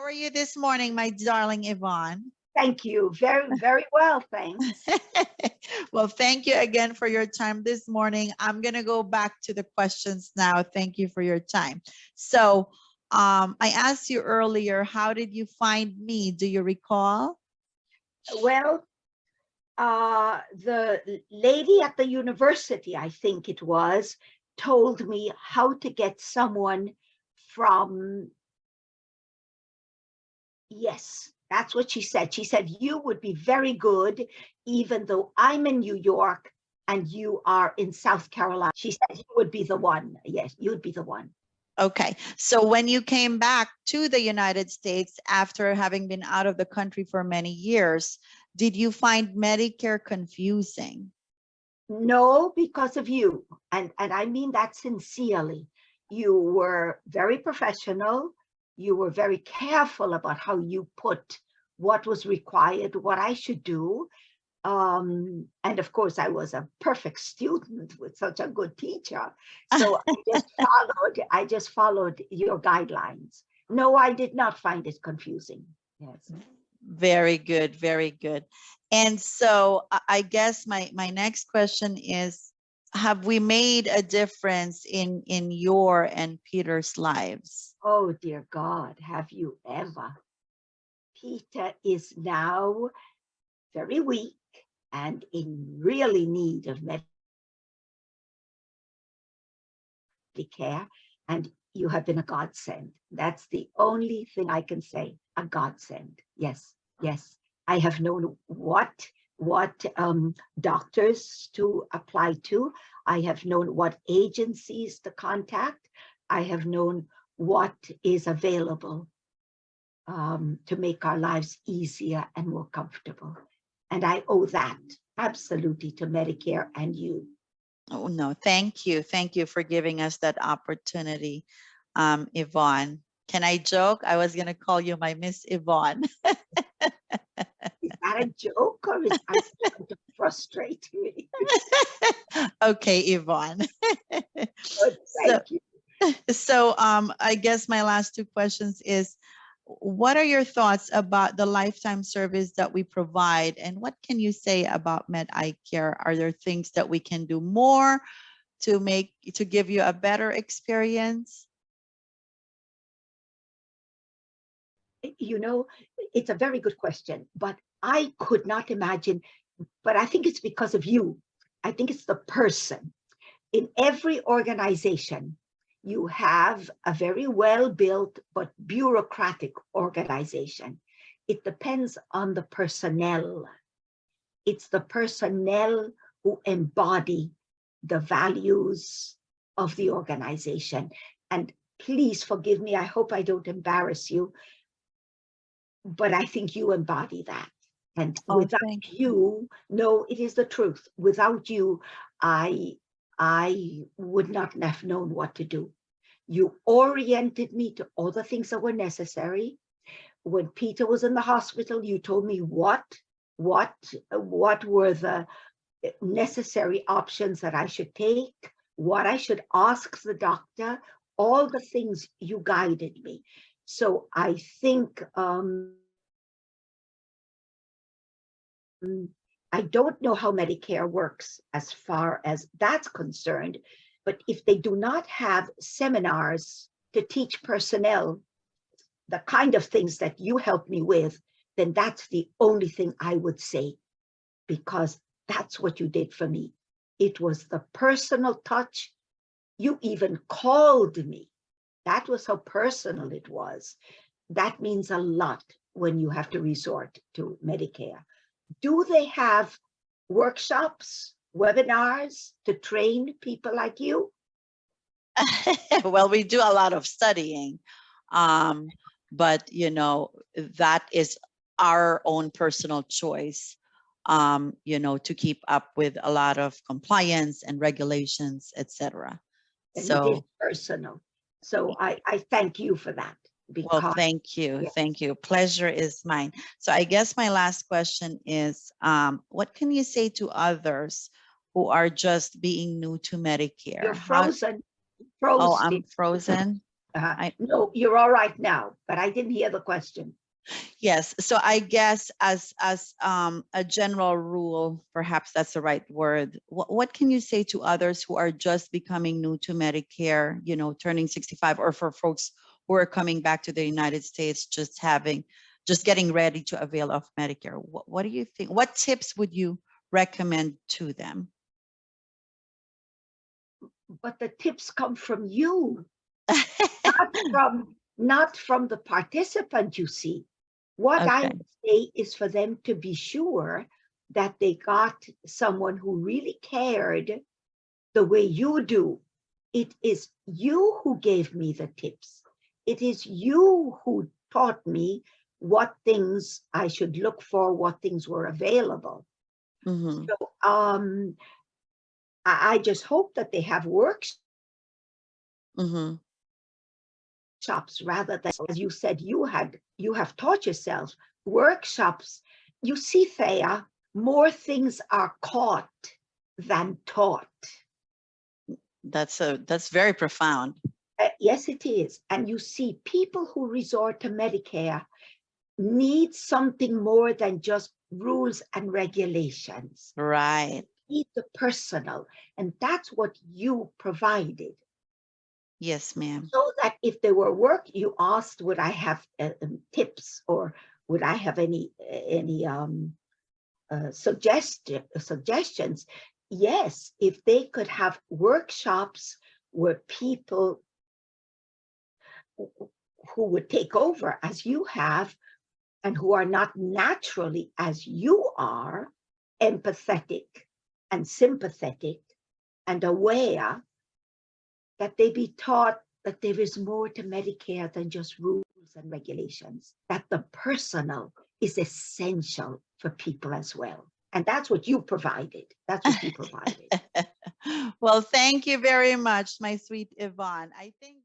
are you this morning, my darling Yvonne? Thank you. Very, very well, thanks. Well, thank you again for your time this morning. I'm going to go back to the questions now. Thank you for your time. So I asked you earlier, how did you find me? Do you recall? Well, the lady at the university, I think it was, told me how to get someone from, yes, that's what she said. She said, you would be very good, even though I'm in New York and you are in South Carolina. She said, you would be the one. Yes, you'd be the one. Okay, so when you came back to the United States after having been out of the country for many years, did you find Medicare confusing? No, because of you. And I mean that sincerely. You were very professional. You were very careful about how you put what was required, what I should do. And of course, I was a perfect student with such a good teacher. So I just followed your guidelines. No, I did not find it confusing. Yes. Very good, very good. And so I guess my next question is, have we made a difference in your and Peter's lives? Oh, dear God, have you ever? Peter is now very weak and in really need of medical care, and you have been a godsend. That's the only thing I can say, a godsend. Yes, yes. I have known what doctors to apply to. I have known what agencies to contact. I have known what is available to make our lives easier and more comfortable. And I owe that absolutely to Medicare and you. Oh, no, thank you. Thank you for giving us that opportunity, Yvonne. Can I joke? I was going to call you my Miss Yvonne. Is that a joke or is that trying to frustrate me? Okay, Yvonne. Good, thank you. So I guess my last two questions is, what are your thoughts about the lifetime service that we provide, and what can you say about MedICare? Are there things that we can do more to give you a better experience? You know, it's a very good question, but I could not imagine, but I think it's because of you. I think it's the person. In every organization, you have a very well-built but bureaucratic organization. It depends on the personnel. It's the personnel who embody the values of the organization. And please forgive me, I hope I don't embarrass you, but I think you embody that. And without you, no, it is the truth. Without you, I would not have known what to do. You oriented me to all the things that were necessary. When Peter was in the hospital, you told me what were the necessary options that I should take, what I should ask the doctor, all the things you guided me. So I think I don't know how Medicare works as far as that's concerned, but if they do not have seminars to teach personnel the kind of things that you help me with, then that's the only thing I would say, because that's what you did for me. It was the personal touch. You even called me. That was how personal it was. That means a lot when you have to resort to Medicare. Do they have workshops, webinars to train people like you? Well, we do a lot of studying, but you know, that is our own personal choice, you know, to keep up with a lot of compliance and regulations, etc. So it is personal. So I thank you for that. Well, thank you. Yes. Thank you. Pleasure is mine. So I guess my last question is, what can you say to others who are just being new to Medicare? You're frozen. Oh, I'm frozen. No, you're all right now, but I didn't hear the question. Yes. So I guess as a general rule, perhaps that's the right word. What can you say to others who are just becoming new to Medicare, you know, turning 65, or for folks who are coming back to the United States, just getting ready to avail of Medicare? What do you think? What tips would you recommend to them? But the tips come from you, not from the participant, you see. What I Okay. would say is for them to be sure that they got someone who really cared the way you do. It is you who gave me the tips. It is you who taught me what things I should look for, what things were available. Mm-hmm. So I just hope that they have workshops Mm-hmm. rather than, as you said, you have taught yourself workshops. You see, Thea, more things are caught than taught. That's very profound. Yes, it is. And you see, people who resort to Medicare need something more than just rules and regulations. Right. They need the personal, and that's what you provided. Yes, ma'am. So that if there were work, you asked, would I have tips, or would I have any suggestions? Yes, if they could have workshops where people who would take over as you have, and who are not naturally as you are, empathetic and sympathetic and aware, that they be taught that there is more to Medicare than just rules and regulations, that the personal is essential for people as well. And that's what you provided. That's what you provided. Well, thank you very much, my sweet Yvonne. I think